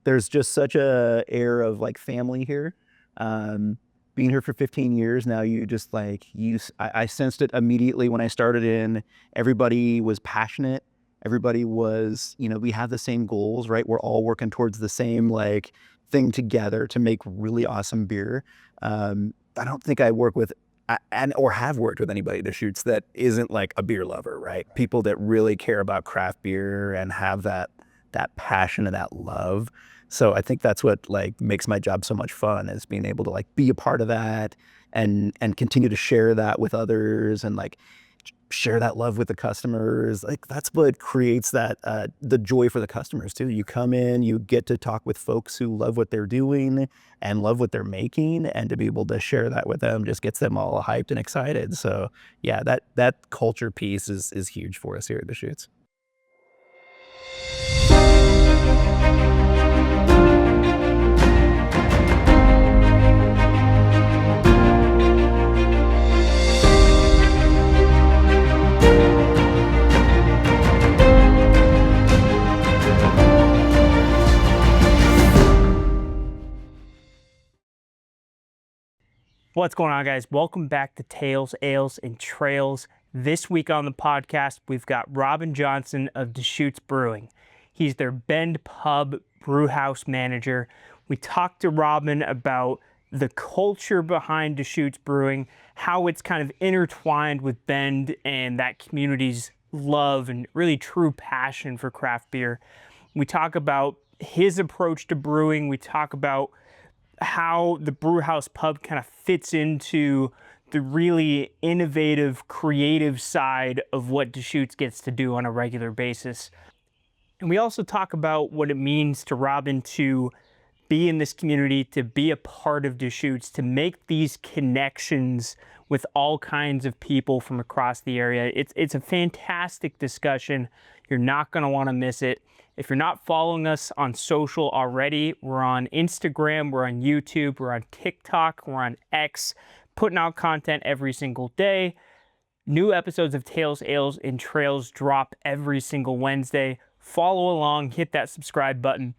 there's just such a air of like family here. Being here for 15 years now, you just like I sensed it immediately when I started in. Everybody was passionate. Everybody was, we have the same goals, right? We're all working towards the same like thing together to make really awesome beer. I don't think I work with or have worked with anybody at Deschutes that isn't like a beer lover, right? People that really care about craft beer and have that passion and that love. So I think that's what like makes my job so much fun, is being able to like be a part of that and continue to share that with others and like share that love with the customers. Like that's what creates that the joy for the customers too. You come in, you get to talk with folks who love what they're doing and love what they're making, and to be able to share that with them just gets them all hyped and excited. So yeah, that culture piece is huge for us here at Deschutes. What's going on, guys? Welcome back to Tales, Ales, and Trails. This week on the podcast, we've got Robin Johnson of Deschutes Brewing. He's their Bend Pub Brewhouse manager. We talked to Robin about the culture behind Deschutes Brewing, how it's kind of intertwined with Bend and that community's love and really true passion for craft beer. We talk about his approach to brewing. We talk about how the Brewhouse pub kind of fits into the really innovative, creative side of what Deschutes gets to do on a regular basis. And we also talk about what it means to Robin to be in this community, to be a part of Deschutes, to make these connections with all kinds of people from across the area. It's a fantastic discussion. You're not going to want to miss it. If you're not following us on social already, we're on Instagram, we're on YouTube, we're on TikTok, we're on X, putting out content every single day. New episodes of Tales, Ales, and Trails drop every single Wednesday. Follow along, hit that subscribe button.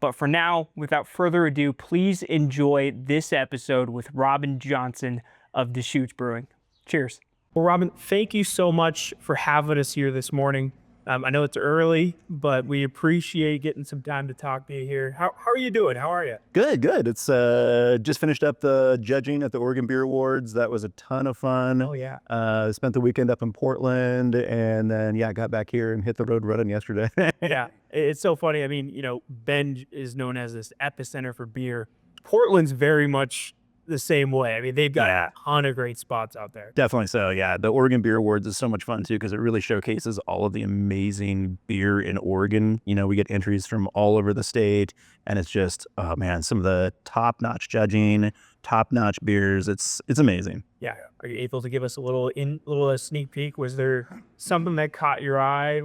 But for now, without further ado, please enjoy this episode with Robin Johnson of Deschutes Brewing. Cheers. Well, Robin, thank you so much for having us here this morning. I know it's early, but we appreciate getting some time to talk to you here. How are you doing? How are you? Good. It's just finished up the judging at the Oregon Beer Awards. That was a ton of fun. Oh, yeah. Spent the weekend up in Portland, and then, got back here and hit the road running yesterday. Yeah, it's so funny. I mean, Bend is known as this epicenter for beer. Portland's very much the same way. I mean, they've got a ton of great spots out there. Definitely so, yeah. The Oregon Beer Awards is so much fun, too, because it really showcases all of the amazing beer in Oregon. We get entries from all over the state, and it's just, oh, man, some of the top-notch judging, top-notch beers. It's amazing. Yeah. Are you able to give us a little sneak peek? Was there something that caught your eye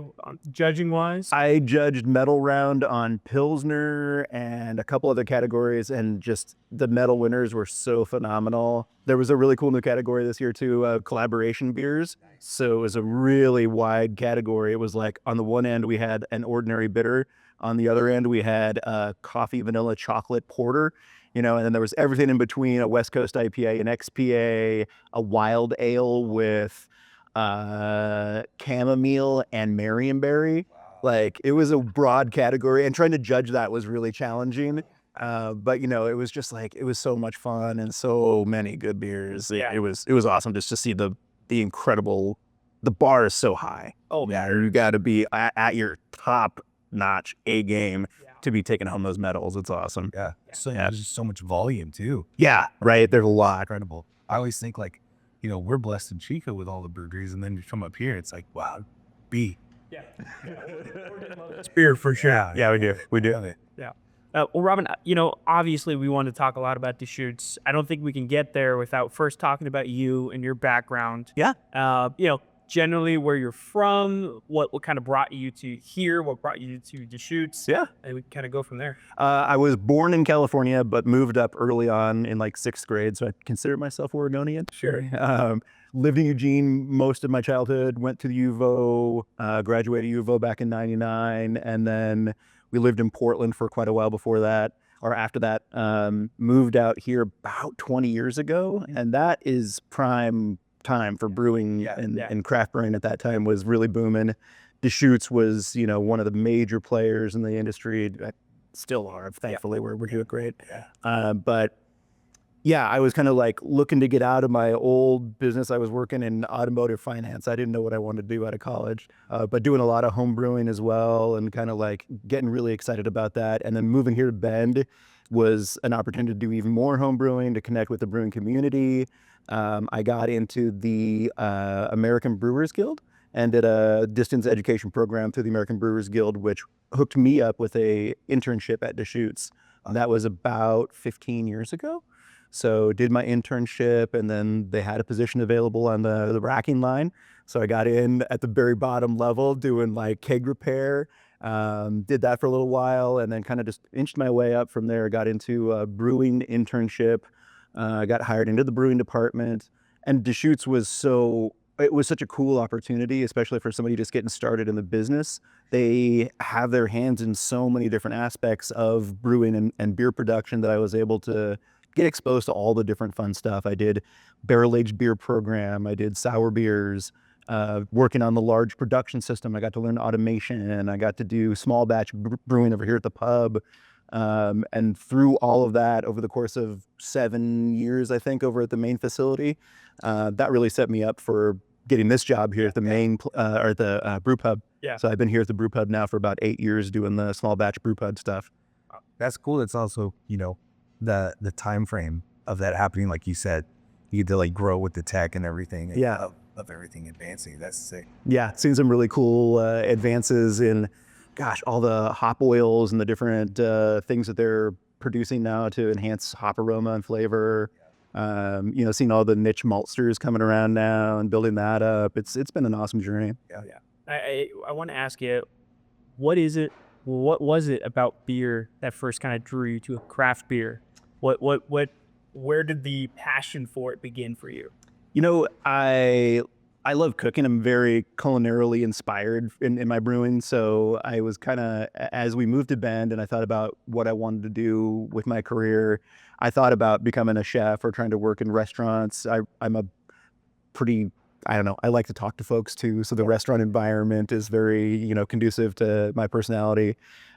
judging-wise? I judged medal round on Pilsner and a couple other categories, and just the medal winners were so phenomenal. There was a really cool new category this year too, collaboration beers. So it was a really wide category. It was like on the one end we had an ordinary bitter, on the other end we had a coffee, vanilla, chocolate porter. And then there was everything in between: a West Coast IPA, an XPA, a wild ale with chamomile and Marionberry. Wow. Like, it was a broad category, and trying to judge that was really challenging. But it was just like, it was so much fun and so many good beers. It was awesome just to see the incredible. The bar is so high. Oh yeah, you got to be at your top notch A game to be taking home those medals. It's awesome. Yeah. So there's just so much volume too. Yeah, right. There's a lot. Incredible. I always think like, we're blessed in Chico with all the breweries, and then you come up here, it's like, wow, B. Yeah. It's beer for sure. Yeah, we do. We do. Love it. Yeah. Well, Robin, obviously we want to talk a lot about Deschutes. I don't think we can get there without first talking about you and your background. Yeah. Generally where you're from, what kind of brought you to here, what brought you to Deschutes. Yeah. And we kind of go from there. I was born in California, but moved up early on in like 6th grade. So I consider myself Oregonian. Sure. Lived in Eugene most of my childhood, went to the UVO, graduated UVO back in '99, and then We lived in Portland for quite a while before that, or after that. Moved out here about 20 years ago, and that is prime time for brewing and craft brewing at that time was really booming. Deschutes was, one of the major players in the industry. Still are, thankfully. We're doing great. But yeah, I was kind of like looking to get out of my old business. I was working in automotive finance. I didn't know what I wanted to do out of college, but doing a lot of home brewing as well, and kind of like getting really excited about that. And then moving here to Bend was an opportunity to do even more home brewing, to connect with the brewing community. I got into the American Brewers Guild and did a distance education program through the American Brewers Guild, which hooked me up with a internship at Deschutes. That was about 15 years ago. So did my internship, and then they had a position available on the racking line. So I got in at the very bottom level doing like keg repair, did that for a little while, and then kind of just inched my way up from there. Got into a brewing internship, got hired into the brewing department, and Deschutes it was such a cool opportunity, especially for somebody just getting started in the business. They have their hands in so many different aspects of brewing and beer production that I was able to get exposed to all the different fun stuff. I did barrel-aged beer program. I did sour beers, working on the large production system. I got to learn automation. I got to do small batch brewing over here at the pub. And through all of that, over the course of 7 years, I think, over at the main facility, that really set me up for getting this job here at the main, or the brew pub. Yeah. So I've been here at the brew pub now for about 8 years doing the small batch brew pub stuff. That's cool. It's also, the time frame of that happening, like you said, you get to like grow with the tech and everything. Of everything advancing. That's sick. Yeah, seen some really cool advances in, all the hop oils and the different things that they're producing now to enhance hop aroma and flavor. Seeing all the niche maltsters coming around now and building that up. It's been an awesome journey. I want to ask you, what was it about beer that first kind of drew you to a craft beer? Where did the passion for it begin for you? I love cooking. I'm very culinarily inspired in my brewing. So I was kind of, as we moved to Bend and I thought about what I wanted to do with my career, I thought about becoming a chef or trying to work in restaurants. I'm a pretty, I don't know, I like to talk to folks too. So the restaurant environment is very, conducive to my personality.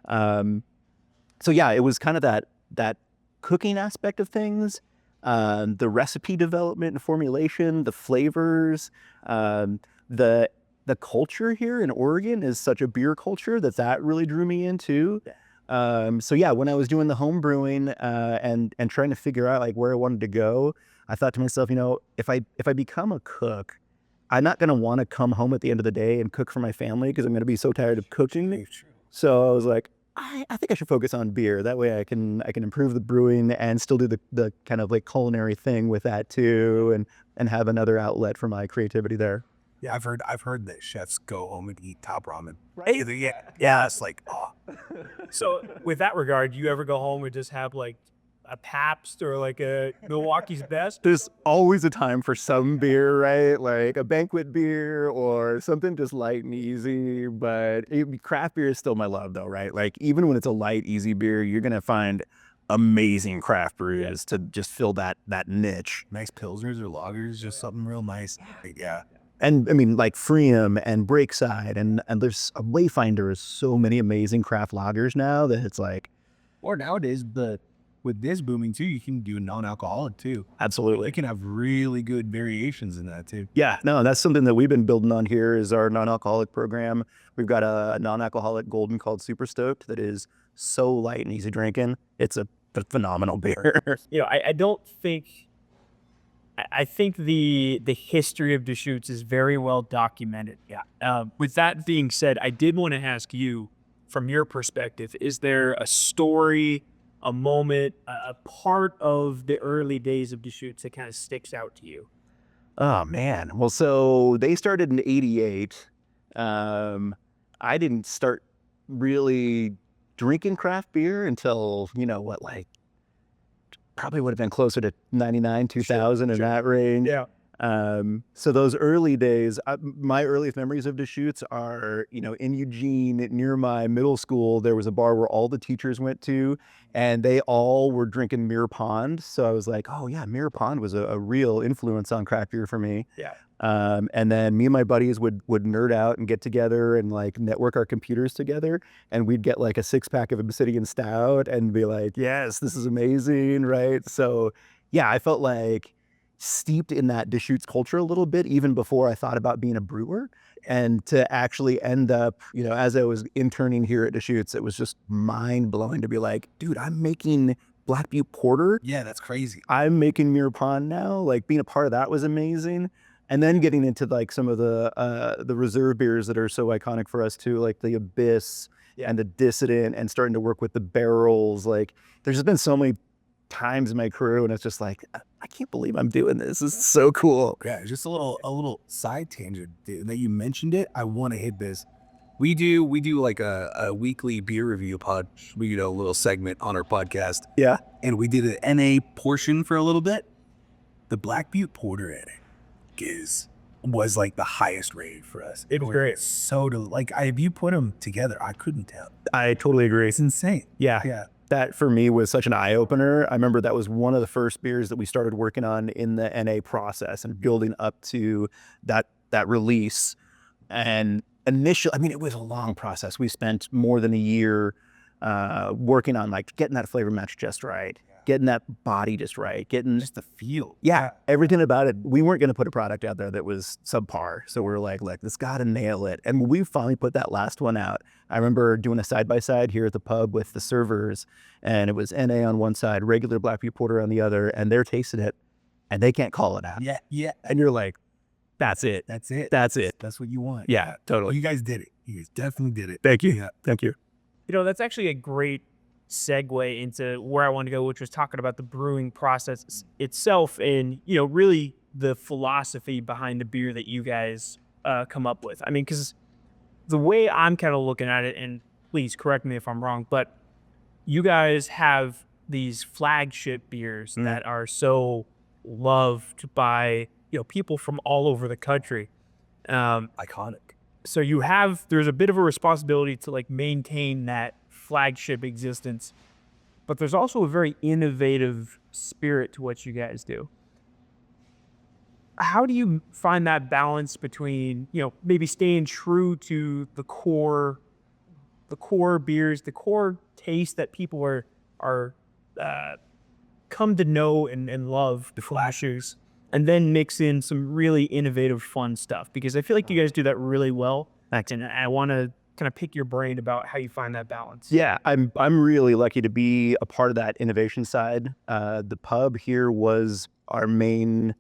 So yeah, it was kind of that cooking aspect of things, the recipe development and formulation, the flavors, the culture here in Oregon is such a beer culture that really drew me into. So yeah, when I was doing the home brewing and trying to figure out like where I wanted to go, I thought to myself, if I become a cook, I'm not going to want to come home at the end of the day and cook for my family because I'm going to be so tired of cooking. So I was like, I think I should focus on beer. That way I can improve the brewing and still do the kind of like culinary thing with that too, and have another outlet for my creativity there. Yeah, I've heard that chefs go home and eat top ramen. Right? Yeah, it's like, oh. So with that regard, you ever go home and just have like a Pabst or like a Milwaukee's Best? There's always a time for some beer, right? Like a banquet beer or something just light and easy. But craft beer is still my love, though, right? Like even when it's a light, easy beer, you're gonna find amazing craft brews to just fill that niche. Nice pilsners or lagers, just something real nice. Yeah. And I mean, like Freedom and Breakside, and there's a Wayfinder is so many amazing craft lagers now that it's like, or nowadays, with this booming too, you can do non-alcoholic too. Absolutely. You can have really good variations in that too. Yeah, no, that's something that we've been building on here is our non-alcoholic program. We've got a non-alcoholic golden called Super Stoked that is so light and easy drinking. It's a phenomenal beer. I think the history of Deschutes is very well documented. With that being said, I did want to ask you, from your perspective, is there a story, a moment, a part of the early days of Deschutes that kind of sticks out to you? Oh man. Well, so they started in '88. I didn't start really drinking craft beer until, probably would have been closer to 99, 2000 in that range. Yeah. So those early days, my earliest memories of Deschutes are, in Eugene near my middle school, there was a bar where all the teachers went to, and they all were drinking Mirror Pond. So I was like, oh yeah, Mirror Pond was a real influence on craft beer for me. Yeah. And then me and my buddies would nerd out and get together and like network our computers together, and we'd get like a 6-pack of Obsidian Stout and be like, yes, this is amazing, right? So yeah, I felt like steeped in that Deschutes culture a little bit, even before I thought about being a brewer. And to actually end up, as I was interning here at Deschutes, it was just mind blowing to be like, dude, I'm making Black Butte Porter. Yeah, that's crazy. I'm making Mirror Pond now. Like being a part of that was amazing. And then getting into like some of the reserve beers that are so iconic for us too, like the Abyss and the Dissident, and starting to work with the barrels. Like there's just been so many times in my career when it's just like, I can't believe I'm doing this. This is so cool. Yeah, just a little side tangent that you mentioned it. I want to hit this. We do like a weekly beer review pod. We a little segment on our podcast. Yeah. And we did an NA portion for a little bit. The Black Butte Porter NA was like the highest rated for us. It was great. So if you put them together, I couldn't tell. I totally agree. It's insane. Yeah. That for me was such an eye opener. I remember that was one of the first beers that we started working on in the NA process and building up to that release. And initially, I mean, it was a long process. We spent more than a year working on like getting that flavor match just right, getting that body just right, getting Just the feel. yeah, everything about it. We weren't going to put a product out there that was subpar. So we were like, look, this got to nail it. And when we finally put that last one out, I remember doing a side-by-side here at the pub with the servers, and it was NA on one side, regular Black Butte Porter on the other, and they're tasting it, and they can't call it out. Yeah. And you're like, that's it. That's it. That's it. That's what you want. Yeah, Well, totally. you guys did it. You guys definitely did it. Thank you. Yeah. Thank you. That's actually a great segue into where I want to go, which was talking about the brewing process itself and, really the philosophy behind the beer that you guys come up with. I mean, because the way I'm kind of looking at it, and please correct me if I'm wrong, but you guys have these flagship beers that are so loved by, people from all over the country. Iconic. So there's a bit of a responsibility to like maintain that flagship existence, but there's also a very innovative spirit to what you guys do. How do you find that balance between, maybe staying true to the core beers, the core taste that people are come to know and love the Deschutes, and then mix in some really innovative, fun stuff? Because I feel like you guys do that really well. Thanks. And I want to kind of pick your brain about how you find that balance. Yeah, I'm really lucky to be a part of that innovation side. The pub here was our main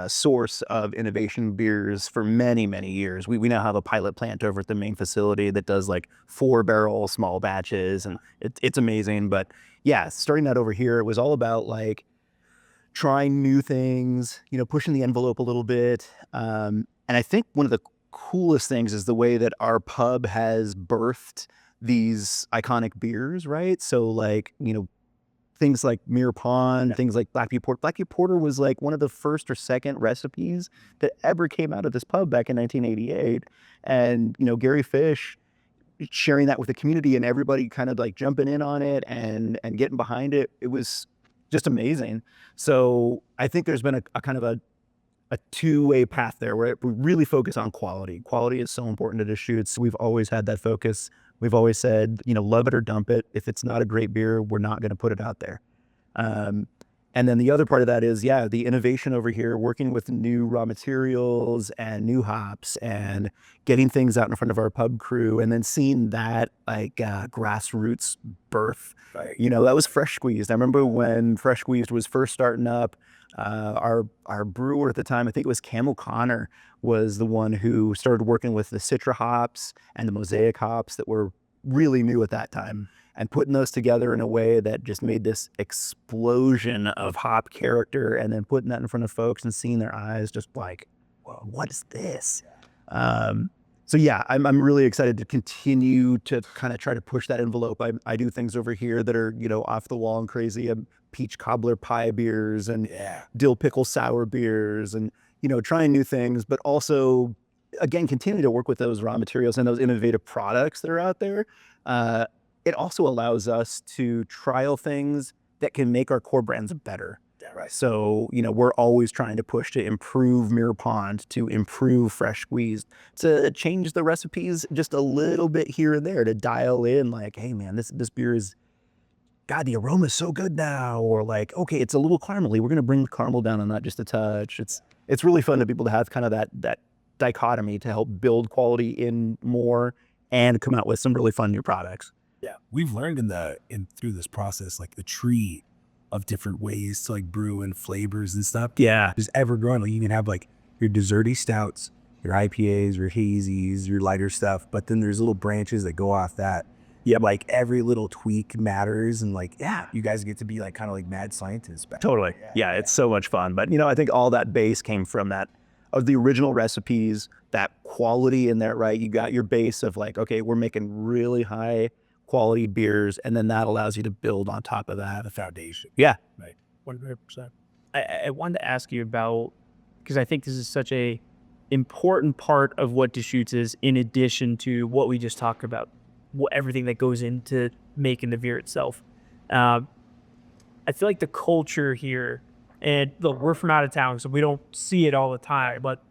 source of innovation beers for many, many years. We now have a pilot plant over at the main facility that does like 4-barrel small batches, and it's amazing. But yeah, starting that over here, it was all about like trying new things, pushing the envelope a little bit. And I think one of the coolest things is the way that our pub has birthed these iconic beers, right? So like, things like Mirror Pond, things like Black Butte Porter. Black Butte Porter was like one of the first or second recipes that ever came out of this pub back in 1988. And, Gary Fish sharing that with the community and everybody kind of like jumping in on it and getting behind it. It was just amazing. So I think there's been a kind of a two-way path there where we really focus on quality. Quality is so important to Deschutes. We've always had that focus. We've always said, love it or dump it. If it's not a great beer, we're not going to put it out there. And then the other part of that is, the innovation over here, working with new raw materials and new hops and getting things out in front of our pub crew, and then seeing that grassroots birth. Right. That was Fresh Squeezed. I remember when Fresh Squeezed was first starting up, our brewer at the time, I think it was Camel Connor, was the one who started working with the Citra hops and the Mosaic hops that were really new at that time, and putting those together in a way that just made this explosion of hop character, and then putting that in front of folks and seeing their eyes just like, whoa, what is this? So yeah, I'm really excited to continue to kind of try to push that envelope. I do things over here that are, off the wall and crazy. Peach cobbler pie beers and dill pickle sour beers and, trying new things, but also, again, continue to work with those raw materials and those innovative products that are out there. Uh, it also allows us to trial things that can make our core brands better. Right. So, we're always trying to push to improve Mirror Pond, to improve Fresh Squeezed, to change the recipes just a little bit here and there to dial in like, hey man, this beer is, God, the aroma is so good now. Or like, okay, it's a little caramely. We're going to bring the caramel down on that just a touch. It's really fun to be able to have kind of that dichotomy to help build quality in more and come out with some really fun new products. Yeah. We've learned through this process, like the tree of different ways to like brew and flavors and stuff. Yeah. Just ever growing. Like you can have like your desserty stouts, your IPAs, your hazies, your lighter stuff. But then there's little branches that go off that. Yeah, like every little tweak matters, and like, you guys get to be like kind of like mad scientists. Totally. Yeah, it's so much fun. But I think all that base came from that of the original recipes, that quality in there, right? You got your base of like, okay, we're making really high quality beers, and then that allows you to build on top of that. The foundation. Yeah. Right. 100%. I wanted to ask you about, because I think this is such a important part of what Deschutes is, in addition to what we just talked about, everything that goes into making the beer itself. I feel like the culture here, and look, we're from out of town, so we don't see it all the time, but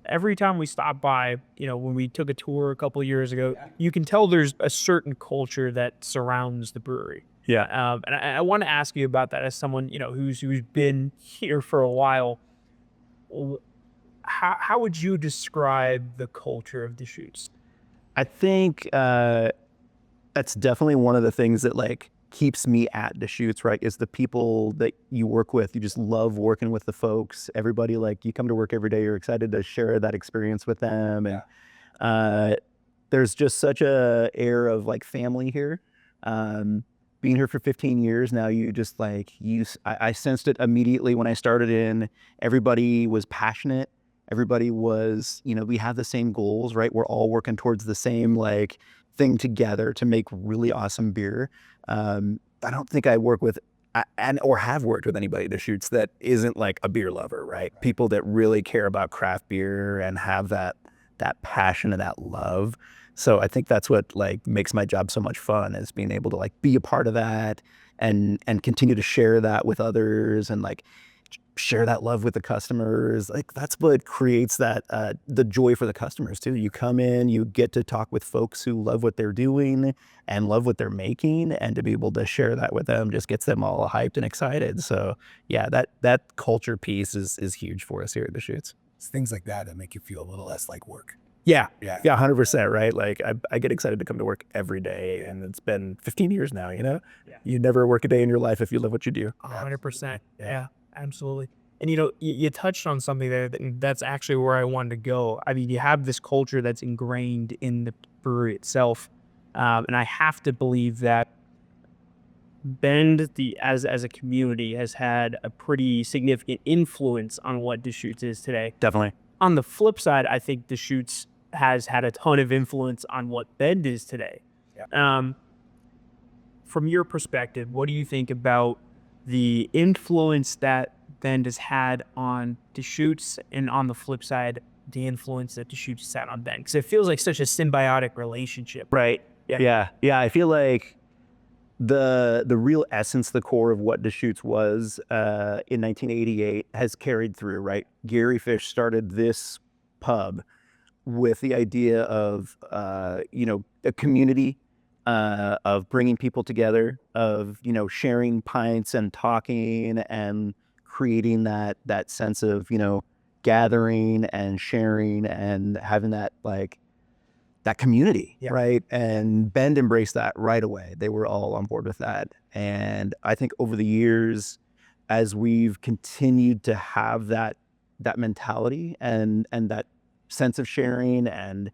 every time we stop by, when we took a tour a couple of years ago, you can tell there's a certain culture that surrounds the brewery. Yeah. And I want to ask you about that as someone, who's been here for a while. How would you describe the culture of Deschutes? I think that's definitely one of the things that like keeps me at Deschutes, right? Is the people that you work with. You just love working with the folks. Everybody, like, you come to work every day, you're excited to share that experience with them. And there's just such a air of like family here. Being here for 15 years now, you just like, I sensed it immediately when I started in. Everybody was passionate. Everybody was, we have the same goals, right? We're all working towards the same like thing together to make really awesome beer. I don't think I work with or have worked with anybody at Deschutes that isn't like a beer lover, right? People that really care about craft beer and have that passion and that love. So I think that's what like makes my job so much fun, is being able to like be a part of that and continue to share that with others and like share that love with the customers. Like that's what creates that the joy for the customers too. You come in, you get to talk with folks who love what they're doing and love what they're making, and to be able to share that with them just gets them all hyped and excited. So yeah, that culture piece is huge for us here at Deschutes. It's things like that make you feel a little less like work. Yeah, 100%, right? Like I get excited to come to work every day, and it's been 15 years now. You never work a day in your life if you love what you do. 100%. Yeah, absolutely. And you touched on something there that's actually where I wanted to go. I mean, you have this culture that's ingrained in the brewery itself, and I have to believe that Bend, as a community, has had a pretty significant influence on what Deschutes is today. Definitely. On the flip side, I think Deschutes has had a ton of influence on what Bend is today. Yeah. From your perspective, what do you think about the influence that Bend has had on Deschutes, and on the flip side, the influence that Deschutes has had on Bend? Because it feels like such a symbiotic relationship. Right. Yeah. I feel like the real essence, the core of what Deschutes was in 1988 has carried through, right? Gary Fish started this pub with the idea of, a community, of bringing people together, of, sharing pints and talking and creating that sense of, gathering and sharing and having that like that community, right? And Bend embraced that right away. They were all on board with that. And I think over the years, as we've continued to have that mentality and that sense of sharing and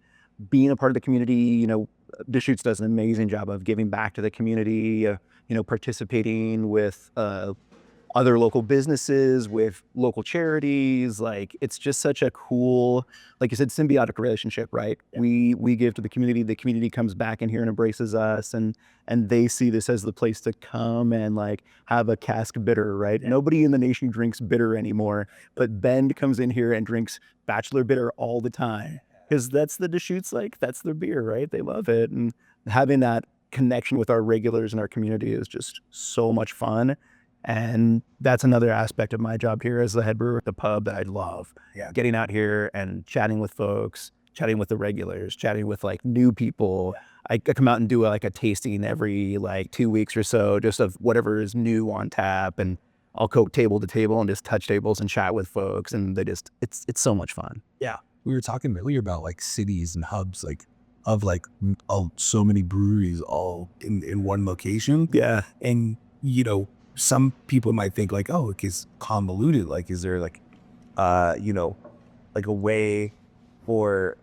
being a part of the community, Deschutes does an amazing job of giving back to the community, participating with other local businesses, with local charities. Like, it's just such a cool, like you said, symbiotic relationship, right? We give to the community comes back in here and embraces us, and they see this as the place to come and like have a cask bitter, right? Nobody in the nation drinks bitter anymore, but Bend comes in here and drinks bachelor bitter all the time, because that's the Deschutes, like that's their beer, right? They love it, and having that connection with our regulars in our community is just so much fun. And that's another aspect of my job here as the head brewer at the pub that I love. Yeah. Getting out here and chatting with folks, chatting with the regulars, chatting with like new people. I come out and do like a tasting every like 2 weeks or so, just of whatever is new on tap. And I'll go table to table and just touch tables and chat with folks. And it's so much fun. Yeah. We were talking earlier about like cities and hubs, like of like so many breweries all in one location. Yeah. And, you know, some people might think like, oh, it's convoluted. Like, is there like, you know, like a way for,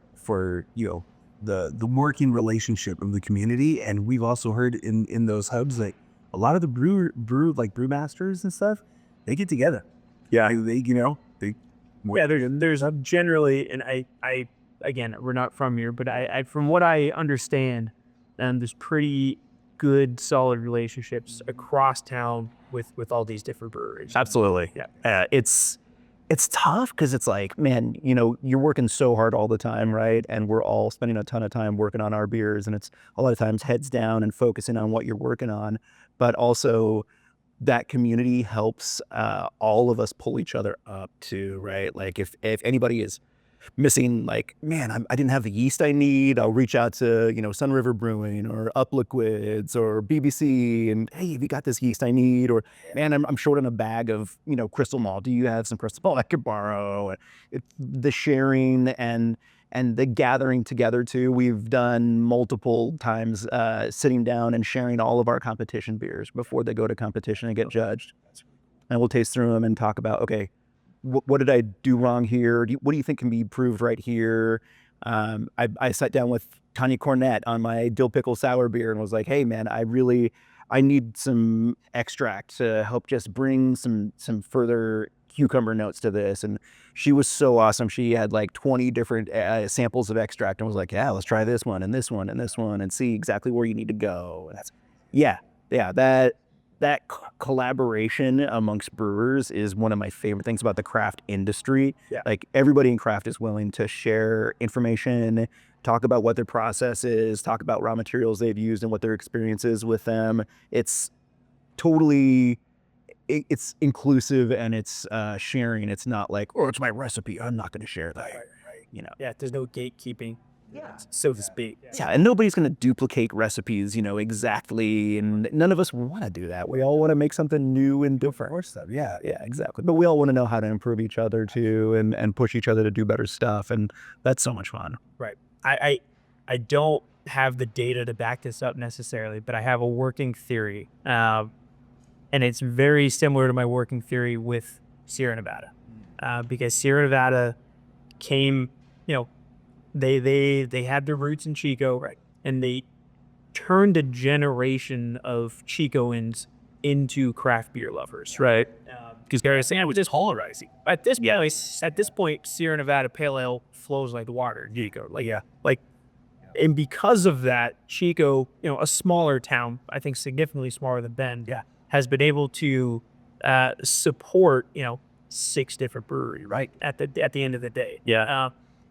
you know, the working relationship of the community? And we've also heard in those hubs, like a lot of the brewmasters and stuff, they get together. Yeah. There's a generally, and I again, we're not from here, but I from what I understand, there's pretty good, solid relationships across town with all these different breweries. Absolutely. Yeah. It's tough because it's like, man, you know, you're working so hard all the time, right? And we're all spending a ton of time working on our beers, and it's a lot of times heads down and focusing on what you're working on. But also that community helps all of us pull each other up too, right? Like if anybody is missing, like, man, I didn't have the yeast I need, I'll reach out to, you know, Sun River Brewing or Up Liquids or BBC, and hey, have you got this yeast I need? Or man, I'm short on a bag of, you know, crystal malt. Do you have some crystal malt I could borrow? It's the sharing and the gathering together too. We've done multiple times sitting down and sharing all of our competition beers before they go to competition and get judged. And we'll taste through them and talk about, okay, what did I do wrong here? What do you think can be improved right here? I sat down with Tanya Cornett on my dill pickle sour beer and was like, hey man, I need some extract to help just bring some further cucumber notes to this. And she was so awesome. She had like 20 different samples of extract and was like, yeah, let's try this one and this one and this one and see exactly where you need to go. And that's, that collaboration amongst brewers is one of my favorite things about the craft industry. Yeah. Like everybody in craft is willing to share information, talk about what their process is, talk about raw materials they've used and what their experience is with them. It's totally, it's inclusive and it's sharing. It's not like, oh, it's my recipe, I'm not going to share that. Right. You know. Yeah, there's no gatekeeping. So to speak. Yeah, and nobody's going to duplicate recipes, you know, exactly. And none of us want to do that. We all want to make something new and different. More stuff. Yeah. Yeah, exactly. But we all want to know how to improve each other too, and push each other to do better stuff. And that's so much fun. Right. I don't have the data to back this up necessarily, but I have a working theory. And it's very similar to my working theory with Sierra Nevada. Because Sierra Nevada came, you know, they had their roots in Chico, right? And they turned a generation of Chicoans into craft beer lovers, right? Because Gary was saying it was just polarizing. At this point, Sierra Nevada Pale Ale flows like the water in Chico. And because of that, Chico, you know, a smaller town, I think significantly smaller than Bend, has been able to support, you know, 6 different breweries, right? At the end of the day,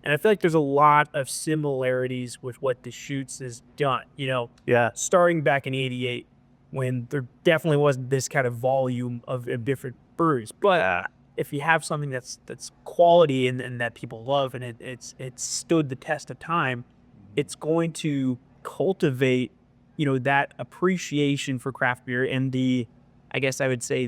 and I feel like there's a lot of similarities with what Deschutes has done, you know, starting back in '88 when there definitely wasn't this kind of volume of different breweries. But if you have something that's quality and that people love and it's stood the test of time, it's going to cultivate, you know, that appreciation for craft beer and I guess I would say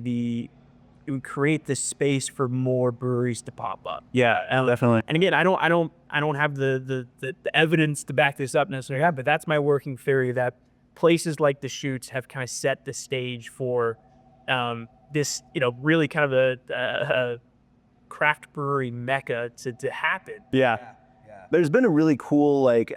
it would create the space for more breweries to pop up. Yeah, definitely. And again, I don't have the evidence to back this up necessarily, but that's my working theory that places like Deschutes have kind of set the stage for this, you know, really kind of a craft brewery mecca to happen. Yeah. There's been a really cool like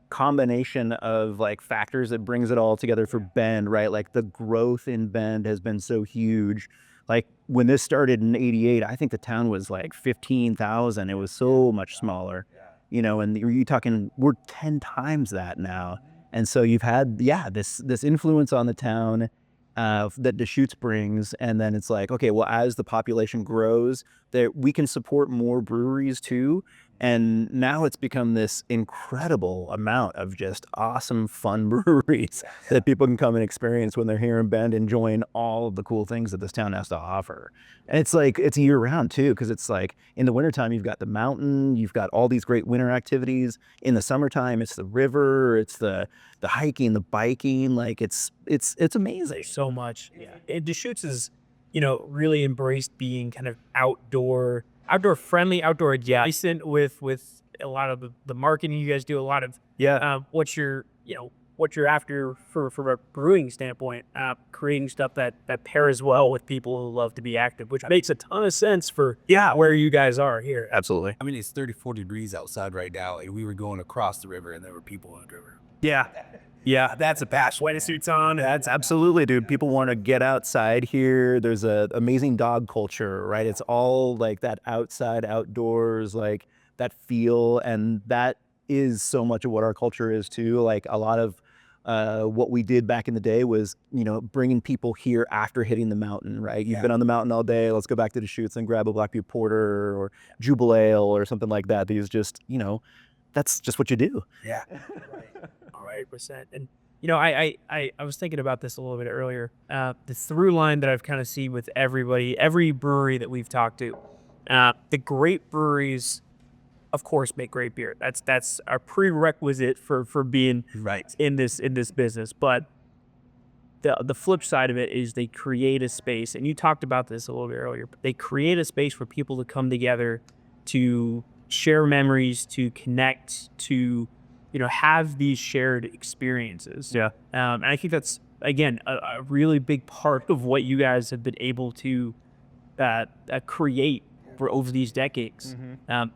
combination of like factors that brings it all together for Bend, right? Like the growth in Bend has been so huge. Like when this started in '88, I think the town was like 15,000. It was so much smaller, and you're talking, we're 10 times that now. And so you've had, this influence on the town that Deschutes brings. And then it's like, okay, well, as the population grows, that we can support more breweries too. And now it's become this incredible amount of just awesome, fun breweries that people can come and experience when they're here in Bend, enjoying all of the cool things that this town has to offer. And it's like, it's year round too, because it's like in the wintertime, you've got the mountain, you've got all these great winter activities. In the summertime, it's the river, it's the hiking, the biking. Like it's amazing. So much. Yeah. And Deschutes is, really embraced being kind of outdoor friendly, outdoor adjacent with a lot of the marketing you guys do, a lot of what you're after from a brewing standpoint, creating stuff that pairs well with people who love to be active, which makes a ton of sense for where you guys are here. Absolutely. I mean, it's 30, 40 degrees outside right now, and we were going across the river, and there were people on the river. Yeah, That's a passion. sweatsuits on. That's absolutely, dude. People want to get outside here. There's a amazing dog culture, right? It's all like that outside, outdoors, like that feel. And that is so much of what our culture is too. Like a lot of what we did back in the day was, bringing people here after hitting the mountain, right? You've been on the mountain all day. Let's go back to Deschutes and grab a Black Butte Porter or Jubile Ale or something like that. These just, that's just what you do. Yeah. 100%. And I was thinking about this a little bit earlier. The through line that I've kind of seen with every brewery that we've talked to, the great breweries, of course, make great beer. That's our prerequisite for being in this business. But the flip side of it is they create a space, and you talked about this a little bit earlier. But they create a space for people to come together, to share memories, to connect, to have these shared experiences. And I think that's, again, a really big part of what you guys have been able to create for over these decades,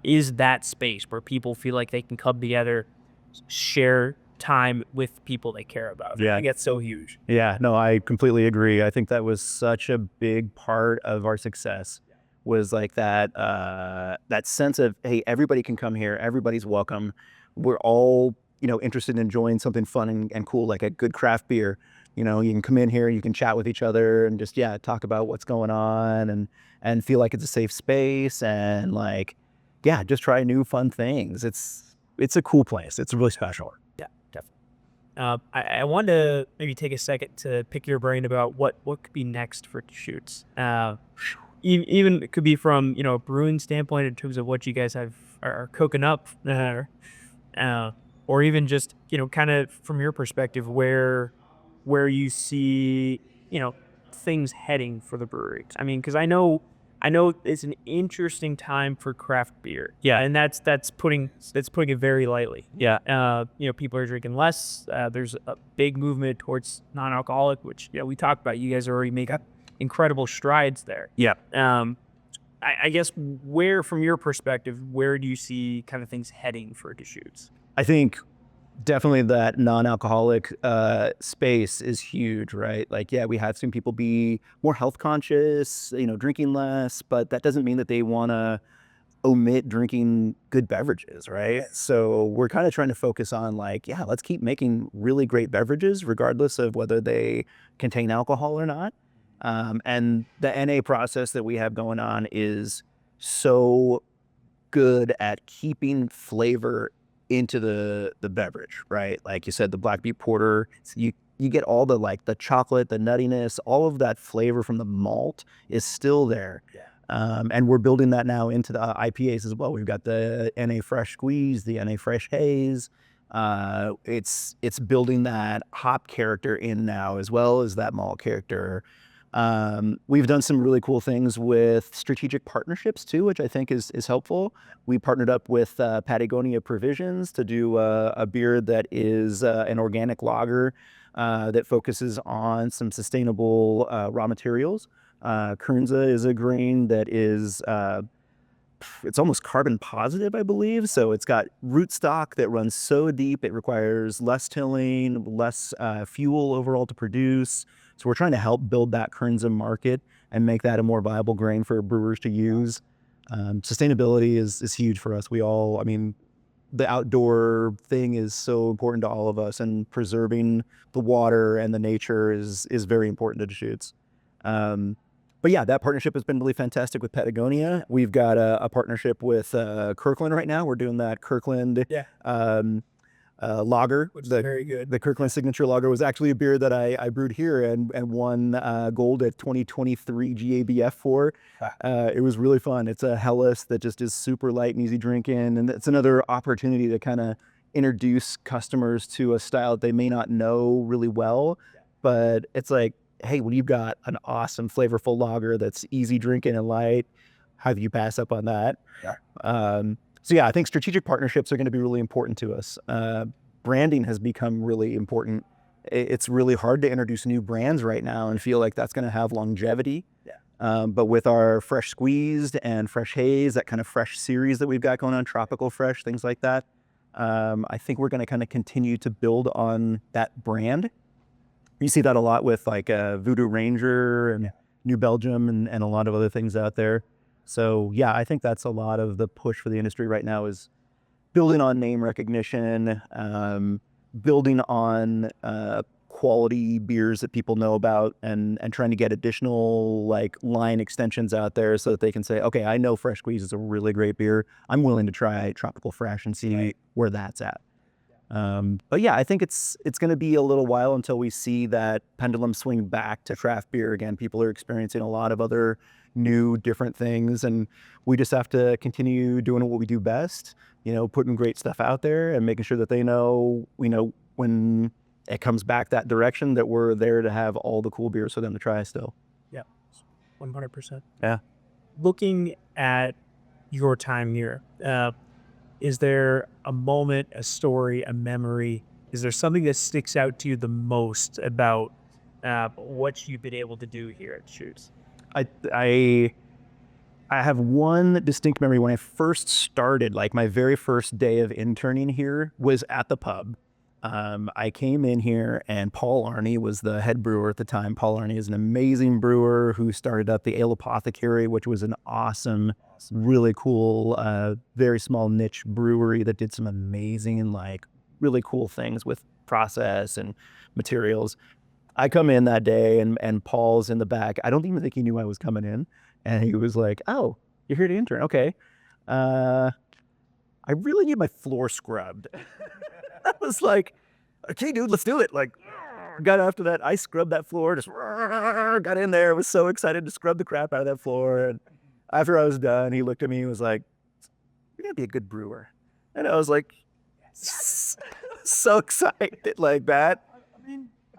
is that space where people feel like they can come together, share time with people they care about. Yeah. I think that's so huge. Yeah, no, I completely agree. I think that was such a big part of our success, was like that sense of, hey, everybody can come here, everybody's welcome. We're all, interested in enjoying something fun and cool, like a good craft beer. You can come in here, you can chat with each other and just, talk about what's going on and feel like it's a safe space and like, just try new fun things. It's a cool place. It's really special. Yeah, definitely. I wanted to maybe take a second to pick your brain about what could be next for Deschutes. Even it could be from, a brewing standpoint in terms of what you guys are cooking up, or even just, kind of from your perspective, where you see, things heading for the brewery. I mean, because I know it's an interesting time for craft beer. Yeah, and that's putting it very lightly. Yeah, people are drinking less. There's a big movement towards non-alcoholic, which we talked about. You guys already make incredible strides there. Yeah. I guess from your perspective, where do you see kind of things heading for Deschutes? I think definitely that non-alcoholic space is huge, right? Like, we have seen people be more health conscious, drinking less, but that doesn't mean that they want to omit drinking good beverages, right? So we're kind of trying to focus on like, let's keep making really great beverages, regardless of whether they contain alcohol or not. And the NA process that we have going on is so good at keeping flavor into the beverage, right? Like you said, the Black Butte Porter, you get all the like the chocolate, the nuttiness, all of that flavor from the malt is still there. And we're building that now into the IPAs as well. We've got the NA Fresh Squeeze, the NA Fresh Haze. It's building that hop character in now, as well as that malt character. We've done some really cool things with strategic partnerships too, which I think is helpful. We partnered up with Patagonia Provisions to do a beer that is an organic lager that focuses on some sustainable raw materials. Kernza is a grain that is it's almost carbon positive, I believe. So it's got rootstock that runs so deep it requires less tilling, less fuel overall to produce. So we're trying to help build that Kernza market and make that a more viable grain for brewers to use. Sustainability is huge for us. The outdoor thing is so important to all of us, and preserving the water and the nature is very important to Deschutes. But yeah, that partnership has been really fantastic with Patagonia. We've got a partnership with Kirkland right now. We're doing that Kirkland lager. Which is very good. The Kirkland Signature Lager was actually a beer that I brewed here and won gold at 2023 GABF for. It was really fun. It's a Helles that just is super light and easy drinking, and it's another opportunity to kind of introduce customers to a style that they may not know really well, but it's like, hey, when you've got an awesome flavorful lager that's easy drinking and light, how do you pass up on that? So yeah, I think strategic partnerships are going to be really important to us. Branding has become really important. It's really hard to introduce new brands right now and feel like that's going to have longevity. But with our fresh squeezed and fresh haze, that kind of fresh series that we've got going on, tropical fresh, things like that, I think we're going to kind of continue to build on that brand. You see that a lot with like Voodoo Ranger and New Belgium and a lot of other things out there. So yeah, I think that's a lot of the push for the industry right now, is building on name recognition, building on quality beers that people know about, and trying to get additional like line extensions out there so that they can say, okay, I know Fresh Squeeze is a really great beer. I'm willing to try Tropical Fresh and see where that's at. But yeah, I think it's going to be a little while until we see that pendulum swing back to craft beer again. People are experiencing a lot of other new, different things, and we just have to continue doing what we do best, putting great stuff out there and making sure that they know, when it comes back that direction, that we're there to have all the cool beers for them to try still. Yeah, 100%. Yeah. Looking at your time here, is there a moment, a story, a memory? Is there something that sticks out to you the most about what you've been able to do here at Deschutes? I have one distinct memory. When I first started, like my very first day of interning here was at the pub. I came in here and Paul Arney was the head brewer at the time. Paul Arney is an amazing brewer who started up the Ale Apothecary, which was an awesome, really cool, very small niche brewery that did some amazing, like really cool things with process and materials. I come in that day and Paul's in the back. I don't even think he knew I was coming in. And he was like, "Oh, you're here to intern. Okay. I really need my floor scrubbed." I was like, "Okay, dude, let's do it." Like, got after that. I scrubbed that floor, just got in there. Was so excited to scrub the crap out of that floor. And after I was done, he looked at me and was like, "You're going to be a good brewer." And I was like, yes. So excited like that.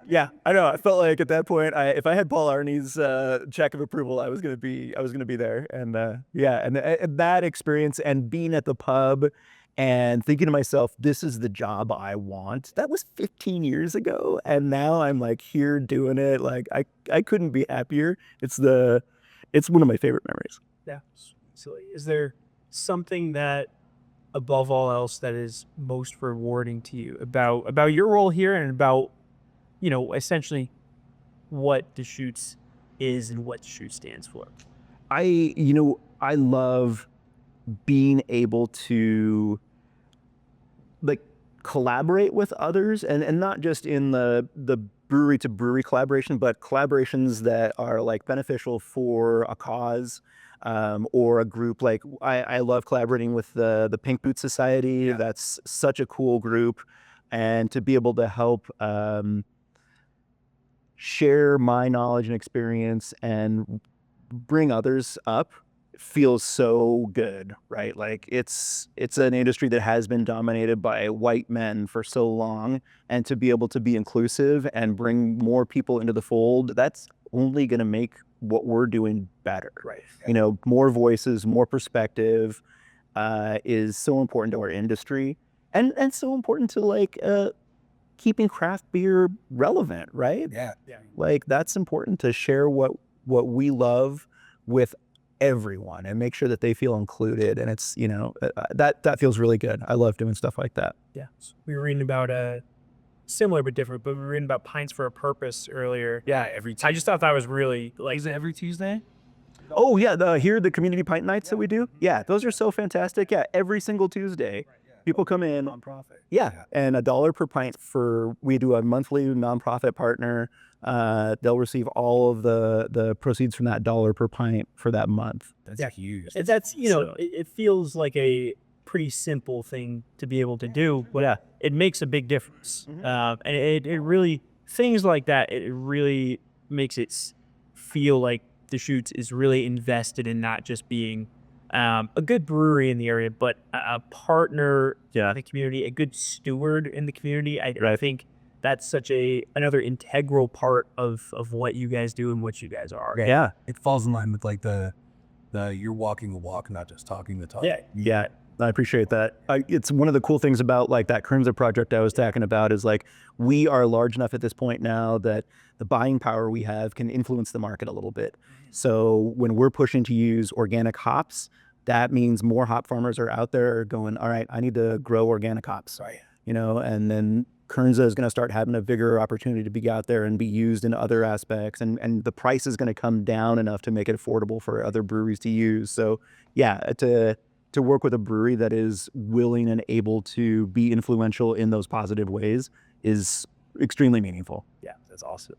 Yeah, I know. I felt like at that point, if I had Paul Arney's check of approval, I was gonna be there. And and that experience and being at the pub and thinking to myself, this is the job I want. That was 15 years ago, and now I'm like here doing it. Like I couldn't be happier. It's one of my favorite memories. Yeah. So, is there something that, above all else, that is most rewarding to you about your role here and about, essentially what Deschutes is and what Deschutes stands for? I love being able to like collaborate with others, and not just in the brewery to brewery collaboration, but collaborations that are like beneficial for a cause, or a group. Like I love collaborating with the Pink Boot Society. Yeah. That's such a cool group, and to be able to help share my knowledge and experience and bring others up feels so good, right? Like it's an industry that has been dominated by white men for so long, and to be able to be inclusive and bring more people into the fold, that's only going to make what we're doing better. Right. More voices, more perspective is so important to our industry, and so important to like keeping craft beer relevant, right? Yeah. Like that's important to share what we love with everyone and make sure that they feel included. And it's, that feels really good. I love doing stuff like that. Yeah. We were reading about similar but different, but we were reading about Pints for a Purpose earlier. Yeah, every I just thought that was really like, is it every Tuesday? Oh yeah, the community pint nights that we do. Yeah, those are so fantastic. Yeah, every single Tuesday, people come in. Nonprofit. Yeah, and $1 per pint for we do a monthly nonprofit partner. They'll receive all of the proceeds from that $1 per pint for that month. That's huge. that's it feels like a pretty simple thing to be able to do, but Yeah. it makes a big difference. And it really things like that. It really makes it feel like Deschutes is really invested in not just being a good brewery in the area, but a partner Yeah. in the community, a good steward in the community. I Right. think that's such another integral part of what you guys do and what you guys are. Yeah. It falls in line with like the you're walking the walk, not just talking the talk. Yeah, I appreciate that. It's one of the cool things about like that Crimson project I was talking about is like we are large enough at this point now that the buying power we have can influence the market a little bit. So when we're pushing to use organic hops, that means more hop farmers are out there going, all right, I need to grow organic hops, Right. and then Kernza is going to start having a bigger opportunity to be out there and be used in other aspects. And the price is going to come down enough to make it affordable for other breweries to use. So yeah, to work with a brewery that is willing and able to be influential in those positive ways is extremely meaningful. Yeah, that's awesome.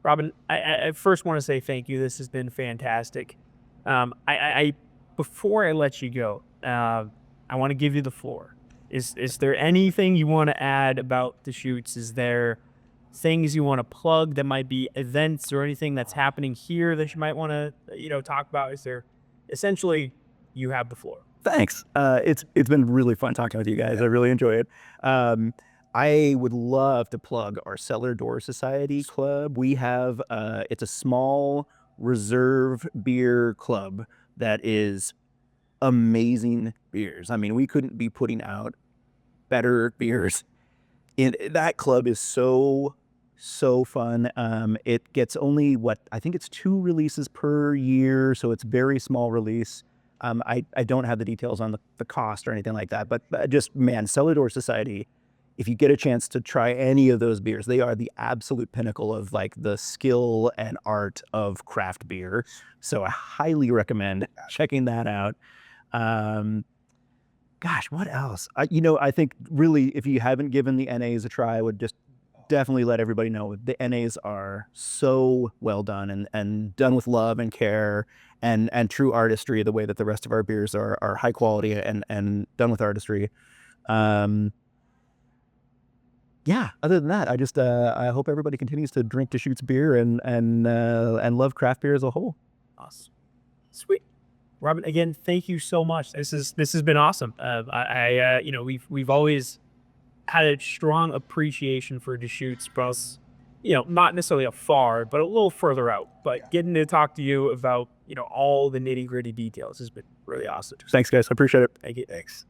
Robin, I first want to say thank you. This has been fantastic. I before I let you go, I want to give you the floor. Is there anything you want to add about Deschutes? Is there things you want to plug that might be events or anything that's happening here that you might want to talk about? Is there essentially you have the floor? Thanks. It's been really fun talking with you guys. I really enjoy it. I would love to plug our Cellar Door Society Club. We have it's a small reserve beer club that is amazing beers. I mean, we couldn't be putting out better beers. That club is so fun. It gets only I think it's 2 releases per year, so it's very small release. I don't have the details on the cost or anything like that, but just man, Cellar Door Society. If you get a chance to try any of those beers, they are the absolute pinnacle of like the skill and art of craft beer. So I highly recommend checking that out. Gosh, what else? I think really, if you haven't given the NAs a try, I would just definitely let everybody know the NAs are so well done and done with love and care and true artistry, the way that the rest of our beers are high quality and done with artistry. Yeah, other than that, I hope everybody continues to drink Deschutes beer and love craft beer as a whole. Awesome. Sweet. Robin, again, thank you so much. This has been awesome. We've always had a strong appreciation for Deschutes, both, not necessarily afar, but a little further out. But getting to talk to you about, all the nitty gritty details has been really awesome. Thanks, guys. I appreciate it. Thank you. Thanks.